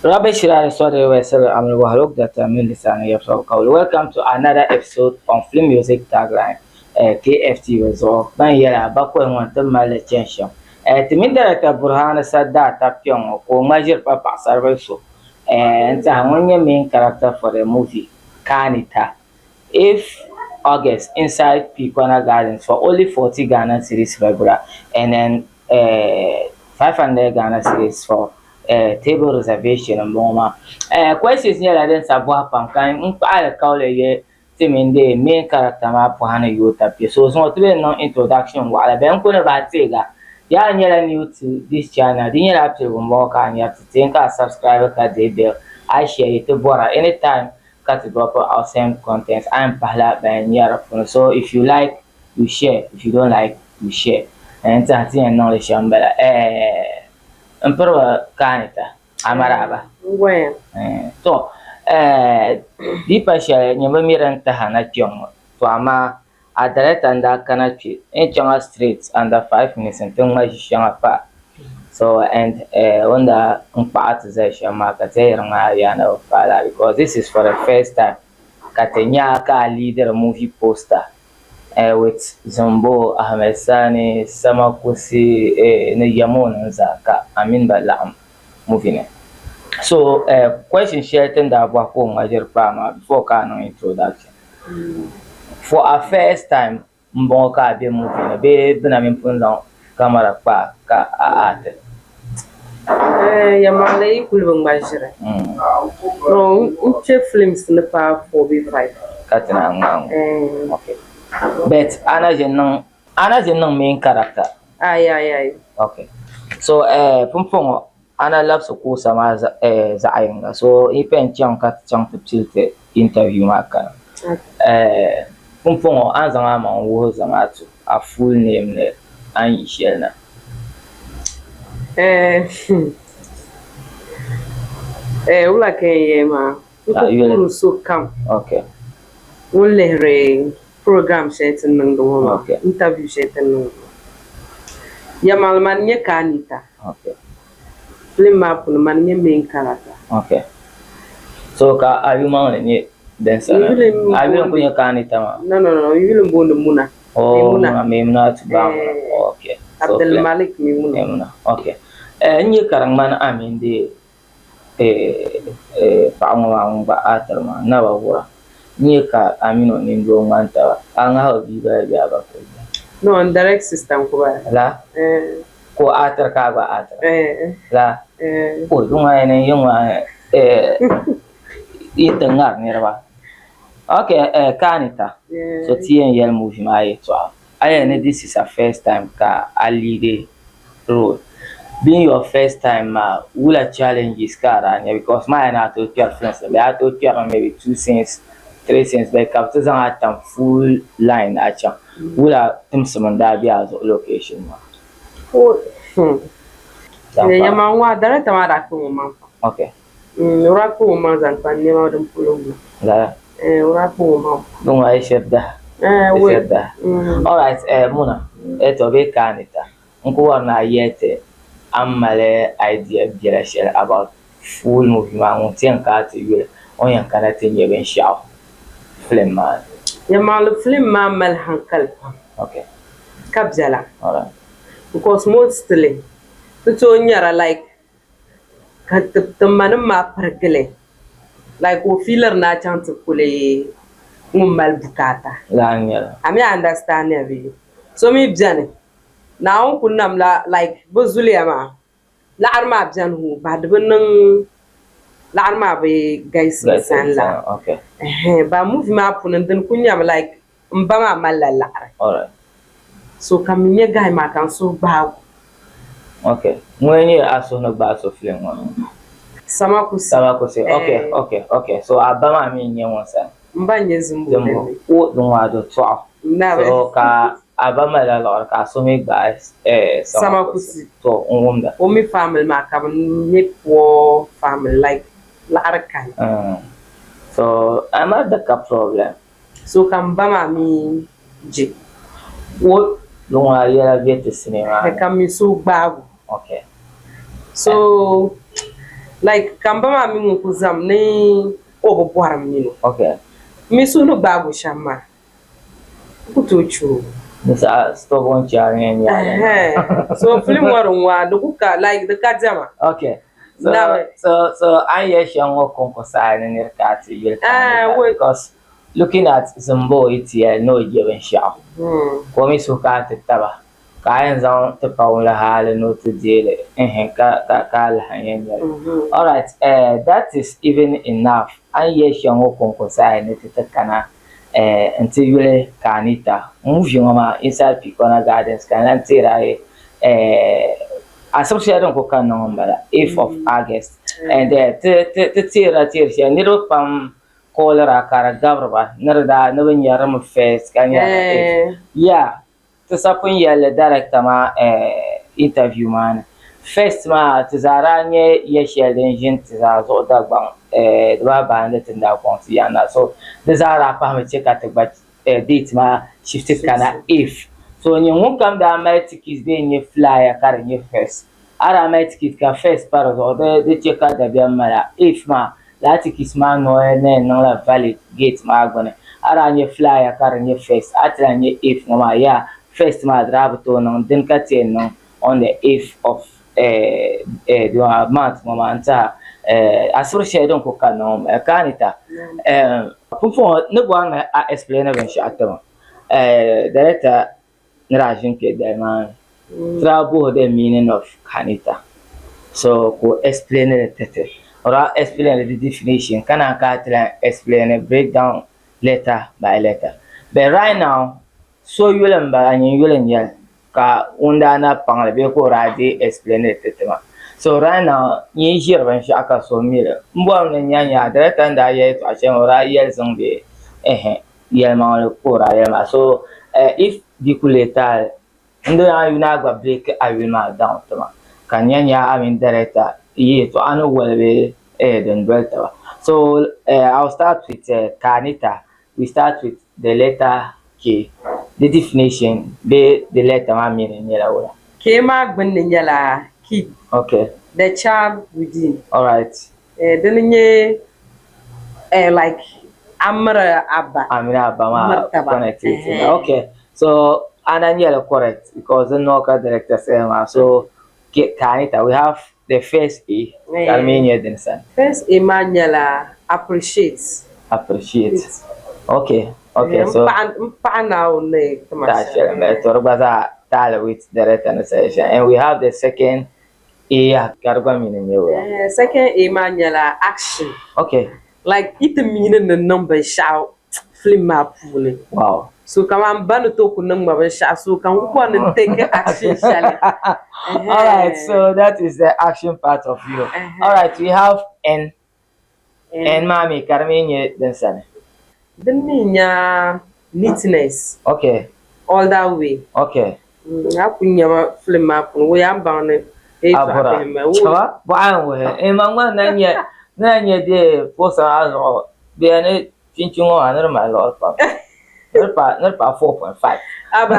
Rubbish sorry, Wessel, I'm Wahaluk that I'm in this episode. Welcome to another episode on Film Music Tagline. KFT result. Ban yala bakwe want to attention. To me director Burhan Sadda Tapion or Major Papa Sarveso. And I'm one your main character for the movie, KAANITA. If August inside Picona Gardens for only 40 Ghana series regular and then 500 Ghana series for table reservation and more. Questions here I didn't savoir pankan a call a the main character map for Hana Yota. So it's not really no introduction while I've been going about Tega. Yeah, you're new to this channel. Then you have to more and you have to think a subscriber card bell. I share it to borrow anytime cut drop our same contents. I'm Pahla by so if you like, you share. If you don't like, you share. And that's the knowledge Emperor KAANITA Amaraba. When? So, Deepa share Yamiran Tahana Jong, to Ama Adalet and Kanachi, in Jonga streets under 5 minutes and too much Shanga. So, and on the partization market, Yana Fala, because this is for the first time. Katanyaka leader movie poster. With Zombo Ahmed Sani Samakusi Yamon Zaka Amin Balam moving. So question sharing that Wako Major Prama before canon introduction. For a first time Mboka be moving, be Benamin Pundown camera pa ka ate. Yamalay Kulung Major. No, films in the power 4B5. Katina. Okay. But Anna Jenong main character. Aye. Okay. So Pumpong Anna loves to call some as Zayenga. So he pen chunk to tilt interview marker. Pumpong Anzama was a full name and Shelna. Ula Kayema. You so come. Okay. Only ring. Program set and okay. Interview set and Yamalmania KAANITA. Okay. Film map on mania main character. Okay. So are you mounting it then sir? I will put your KAANITA. No, you will go the Muna. Oh, Muna to okay. Abdul Malik Muna. Okay. And you Karangman, I mean the Pangwang Baaterma, never Nika Amino Nindo Manta, and how be very about no, on direct system. La Ko Ater Kaba Ater La Put young eating up nearby. Okay, KAANITA. So TNL movie my 12. I know this is a first time I lead road. Being your first time, will a challenge is car because my not to your friends. I told you maybe 2 cents. 3 cents by captures and full line at you. Will a Timson Dabia location. Yamawa, direct Raku. Okay. Raku months and Panema and Pulu. Raku. No, I said that. All right, Muna, it'll be KAANITA. Uncle, na yet Amale idea about full movement. Think you on your Canadian even shout. Film man. Yamal film man mal hankal. Okay. Kabzala. Alright. Because mostly to nyara like kat the man ma pergele. Like wo feeler na chance kule mal bukata. La nyara. I understand every. So me bjane. Now kunam la like bozuliama. La arma bjan hu bad bunung Larma be guys la. Okay. Ba move map and then kunyam like mbama malala. Alright. So kaminya guy ma kan so ba. Okay. When you aso no ba so film one. Samakusi. Okay. So abama mi nye wonsa. Mbanye zumbu. O no wa do 12. So ka abama la lor ka so me guys Samakusi. So umumda. O mi family ma ka nye po family like Larakai. So I'm not the problem. So come bama mi J. What don't I get to cinema? I come so bad. Okay. So like kamba ma mi mu ku zam ni o bo boram ni no Okay. mi su no ba go shama ku to chu This stubborn charing so film waron wa do ku ka like the ka jama Okay. So na I yes young or concorsine in your cat wait because looking at Zumbo it's here no given shout. Komi suka taba. Kayan zang te paula hale no to deal all right, that is even enough. I yes young or concorsine it kana until you KAANITA. Move your mama inside Picona Gardens can I associated ko kan number 8th of August and te tira tirsia niro pam cholera kara gabrba narda no yaram face kan ya to sapun yale director ma interview man first ma tizara nye yeshelen jin tizazo dagban dwa bande tinda konti yana so tizara pa me cheka te ba date ma shifted kana if so nye ngun kam da mai tickets be nye flyer kar nye first ara mai ticket ka first par zo de cheka da bi mara if ma la tickets ma no ne no la valid gate ma gone ara nye flyer kar nye first atra nye if no ma ya first ma drab to no din ka ten no on the 8th of the month momenta associate don ko kan no KAANITA pufo ne gwa na explain ben shi atama director Narajin ke da man trouble the meaning of KAANITA. So ko explain it or explain the definition. Can I explain a breakdown letter by letter? But right now, so you learn by and you learn yet ka unda na pang be ko radi explain it. So right now, you hear when she aka so mira. Mbo na nyanya director nda ye to achen ora yel zombi yel ma ko ra yel ma. So if the ndo ya yuna gba break I ma down to ma kanyanya I mean director ye to anu welbe den delta so I'll start with KAANITA. We start with the letter K, the definition be the letter ma meaning yela wala ke ma gbin yala ki okay the child within all right then nye like amra abba ma connected okay so Ananyela correct because the Noka director said so KAANITA we have the first A Armenia Denson. First Emmanuel appreciates okay so that's with the session and we have the second A second Emmanuel action okay like it meaning the number shout film map wow so come on ban to ku nang ma so can we take action shall all right so that is the action part of you all right we have N mami Carmenia Denson then neatness okay all that way okay akunya film map we am bound abura chawa ba'an we mangwa nanya de posa azo be ne chinchingo anar ma lo pa nerpa 4.5 aba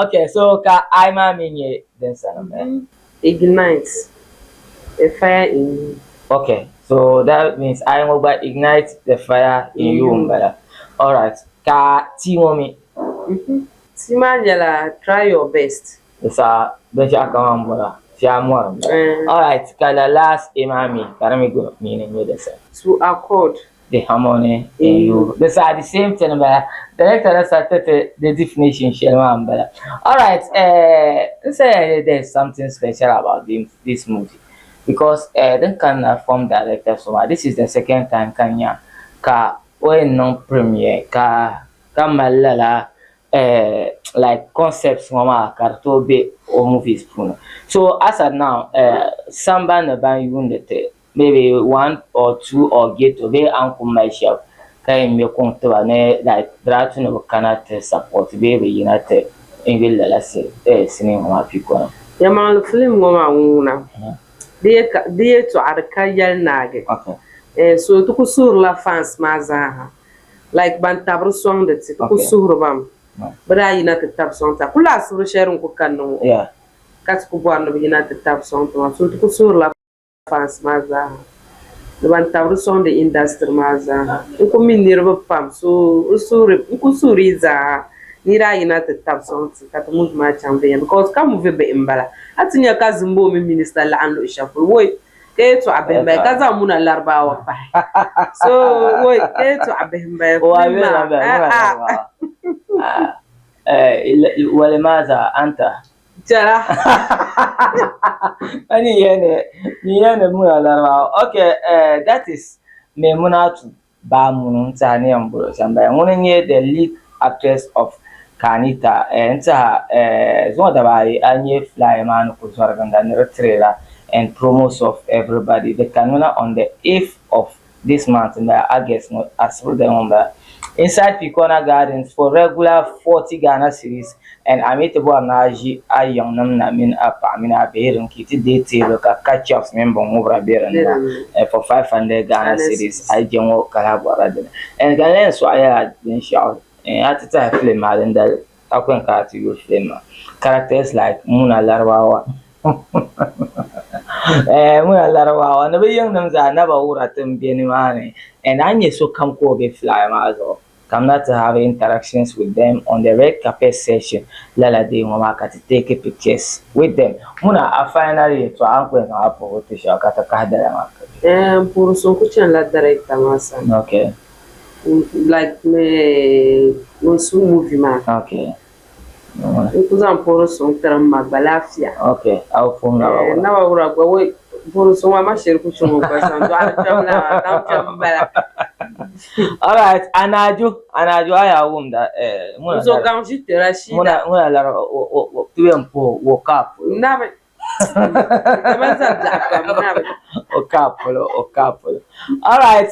okay so ka I mami Denson ignite a fire in you. Okay, so that means I will ignite the fire in you, Mbala. All right, ka Timomi. Timangela, try your best. Yes, don't you come on, all right, kala last imami, karami go meaning with this. To accord the harmony in you. These are the same thing, but the director started the definition, Mbala. All right, let's say there's something special about this movie. Because then can form director so this is the second time kanya ka when non premiere ka malala like concepts mama karto be or movies puno. So as of now samba na ban unit maybe 1 or 2 or get to be uncle myself kay me konto ne like dratu no cannot support baby united in will la say cinema piko yamal film ngoma nguna dia to arka yal nage okay so to kusur la fans maza like ban tabru song de to kusur bam bara yina te tab song ta kula suru sherun ko kanno yeah kat ku bo no yina te tab song to so to kusur la fans maza ban tabru son the industry maza ko min nirba pam so ko suriza nira ina ta tab son ka ta move ma chambe because ka move be imbala atinya ka zimbo mi minister la ando ishafur woy ke to abembe ka za MUNA-Laribaawa pa so woy ke to abembe ولماذا أنت؟ jara Ani yene MUNA-Laribaawa. Okay, that is Memunatu ba munun tani ambulo samba. Munye the lead actress of KAANITA. Nta zon dabari anye fly man kuzwara ganda trailer and promos of everybody. The Kanuna on the 8th of this month in the August as for the number. Inside Picona Gardens for regular 40 Ghana series and Amitabo Anaji a young Namin up Amina Berin Kitty detail catch ups member over Berin for 500 Ghana series. I don't know Calabara and Ghanaian so I had been shout and at the time film and that I can cut you film characters like MUNA-Laribaawa. MUNA-Laribaawa never young names are never would at them be any money and I so come go be fly mazo. Come not to have interactions with them on the red carpet session. Lala de Mamaka to take pictures with them. Muna a finally to uncle and apple to show Katakada. Pour son kuchan la director masa. Okay. Like me no movie ma. Okay. Kuzan pour son teram magbalafia. Okay. I'll phone now. Na wa go pour son ma share kuchon ko san do ala tamla tam tambala. All right, Anaju, I have won that. So quand je te rachis. MUNA-Laribaawa, tu es un peu au cap. Nabe. Au cap. All right,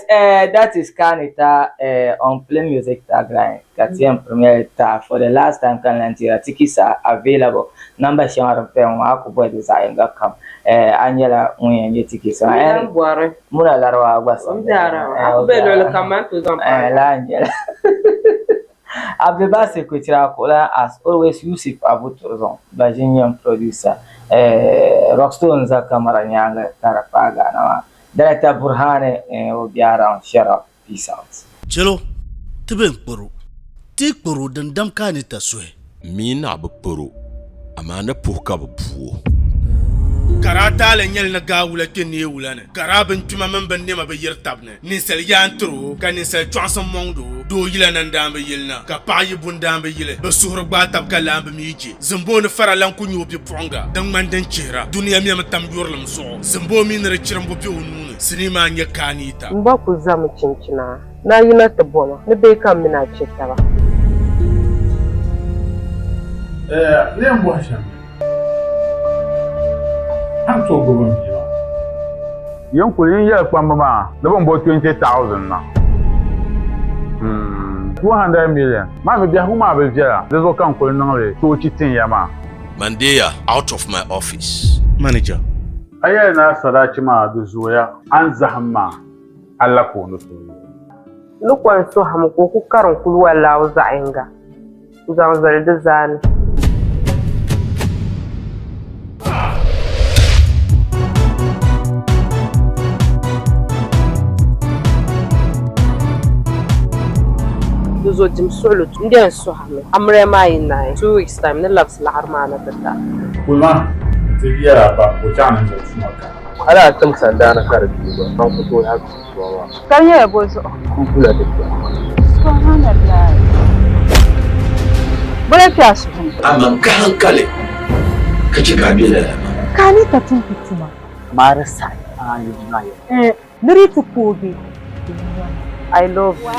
that is KAANITA on Play Music tagline. 4e premiere tag for the last time KAANITA tickets are available. Number share pe on akubo design ga kam. Anyela unye tickets. MUNA-Laribaawa gbasa. Akubelo le kaman to zam. La anyela. Abdeba Sekutira Kola as always Yusuf Abuturzon, Bajinian producer. Rockstone za kamera nyanga tarapaga na director Burhane will be around. Shut up. Peace out. Chelo tiben puru tik puru dan dam KAANITA swe mina bu puru amana puka bu puo karata le nyel na gawula ke ne wulane karabin tuma man ban ne ma be yirtabne ni sel yantro kan ni sel chonson mondo do yila nan dambe yilna ka payi bun dambe yile be suhur gba tab kala be miji zimbo ne faralan ku nyobi ponga dan man dan chira duniya mi am tam yorlam so zimbo mi ne rechiram bo bi onune sinima nya KAANITA Mba ku zamu cincina na yi na taboma ne be kan mina cita ba ne mbo hasham I'm so good. Young Queen, yeah, Pamama, the one bought 20,000 now. 200 million. Mamma, be a woman of Jera. There's no come for no to cheating Yama. Mandea out of my office. Manager I hear na Sadachima, the Zoya, and Zahama. Allah Kono. Look one so hamako ku karon kulwa lawo za inga za zalda zani Zo jim solo ndian so hame amre mai nai 2 weeks time ne labs la harmana tata Kuma tibiya ba ko jana da sumaka ala tam sanda na kar biyu ba an fito haka suwa kan ya bozo kun kula da ke subhanallah bala ta su Amman ka hankali ka ci kabila KAANITA tun fitima marasa ayi nayi nuri tu koge I love you.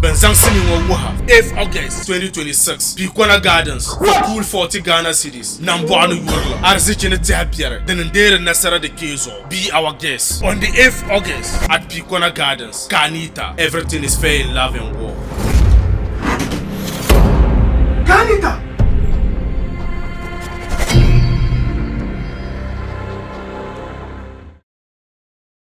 Benzang Sini Waha 8th August 2026 Picona Gardens for cool 40 Ghana cities Nambuanu Yurla Arzichine Tiapiere Denendere Nasara de Kezo be our guest on the 8th August at Picona Gardens KAANITA everything is fair in love and war KAANITA